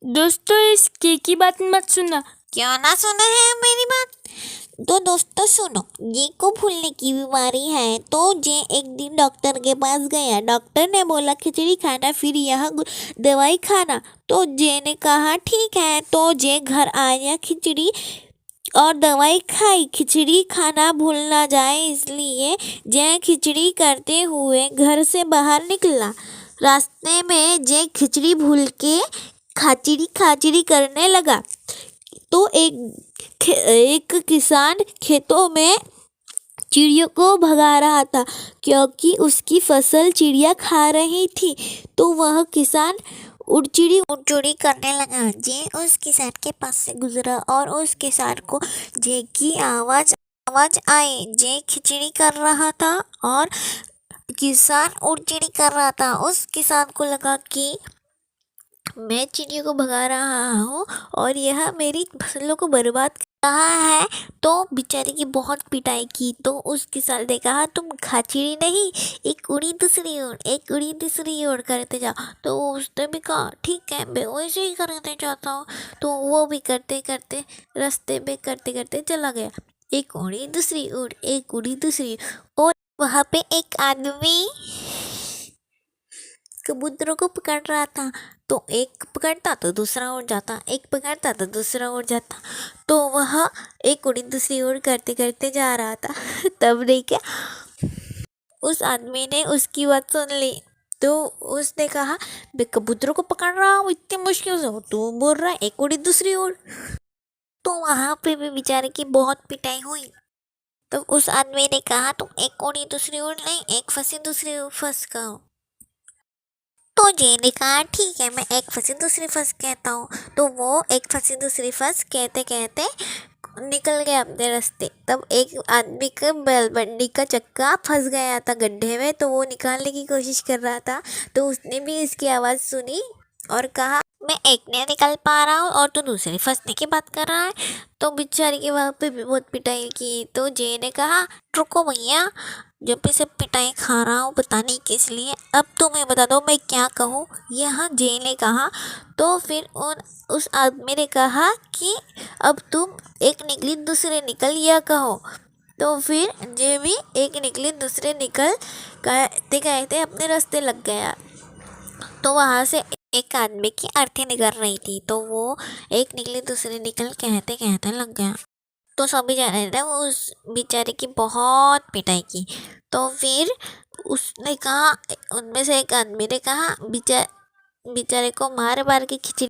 दोस्तों इस के की बात मत सुनना। क्यों ना सुना है मेरी बात? तो दोस्तों सुनो, जे को भूलने की बीमारी है तो जे एक दिन डॉक्टर के पास गया। डॉक्टर ने बोला खिचड़ी खाना फिर यह दवाई खाना। तो जे ने कहा ठीक है। तो जे घर आया, खिचड़ी और दवाई खाई। खिचड़ी खाना भूल ना जाए इसलिए जे खिचड़ी करते हुए घर से बाहर निकला। रास्ते में जे खिचड़ी भूल के खाचड़ी खाचड़ी करने लगा। तो एक किसान खेतों में चिड़ियों को भगा रहा था क्योंकि उसकी फसल चिड़िया खा रही थी। तो वह किसान उड़चिड़ी उड़चुड़ी करने लगा। जे उस किसान के पास से गुजरा और उस किसान को जे की आवाज आवाज आई। जे खिचड़ी कर रहा था और किसान उड़चिड़ी कर रहा था। उस किसान को लगा कि मैं चिड़ियों को भगा रहा हूँ और यह मेरी फसलों को बर्बाद कर रहा है। तो बेचारे की बहुत पिटाई की। तो उस किसान ने कहा तुम खाचिड़ी नहीं, एक उड़ी दूसरी ओर, एक उड़ी दूसरी ओर करते जाओ। तो उसने भी कहा ठीक है, मैं वैसे ही करते जाता हूँ। तो वो भी करते करते रास्ते में करते करते चला गया। एक उड़ी दूसरी ओर, एक उड़ी दूसरी और वहाँ पे एक आदमी कबूतरों को पकड़ रहा था। तो एक पकड़ता तो दूसरा ओर जाता, एक पकड़ता तो दूसरा ओर जाता। तो वह एक उड़ी दूसरी ओर करते करते जा रहा था। तब नहीं क्या, उस आदमी ने उसकी बात सुन ली। तो उसने कहा मैं कबूतरों को पकड़ रहा हूँ इतनी मुश्किल से, तू बोल रहा है एक उड़ी दूसरी ओर। तो वहां पे भी बेचारे की बहुत पिटाई हुई। तो उस आदमी ने कहा तुम एक उड़ी दूसरी ओर नहीं, एक फंसी दूसरी ओर फंस गओ। तो जे ने कहा ठीक है, मैं एक फंसी दूसरी फंस कहता हूँ। तो वो एक फंसी दूसरी फंस कहते कहते निकल गया अपने रास्ते। तब एक आदमी का बैलबंडी का चक्का फंस गया था गड्ढे में। तो वो निकालने की कोशिश कर रहा था। तो उसने भी इसकी आवाज़ सुनी और कहा मैं एक नहीं निकल पा रहा हूँ और तू दूसरी फंसने की बात कर रहा है। तो बेचारी के वहाँ पे भी बहुत पिटाई की। तो जे ने कहा रुको भैया, जब भी से पिटाई खा रहा हूँ पता नहीं किस लिए, अब तुम्हें बता दो मैं क्या कहूँ। यहाँ जे ने कहा। तो फिर उस आदमी ने कहा कि अब तुम एक निकली दूसरे निकल यह कहो। तो फिर जे भी एक निकली दूसरे निकल कहते कहते अपने रास्ते लग गया। तो वहाँ से एक आदमी की अर्थी निकल रही थी। तो वो एक निकली दूसरे निकल कहते कहते लग गया। तो सभी जा रहे थे, वो उस बेचारे की बहुत पिटाई की। तो फिर उसने कहा, उनमें से एक आदमी ने कहा बेचारे को मार मार के खिचड़ी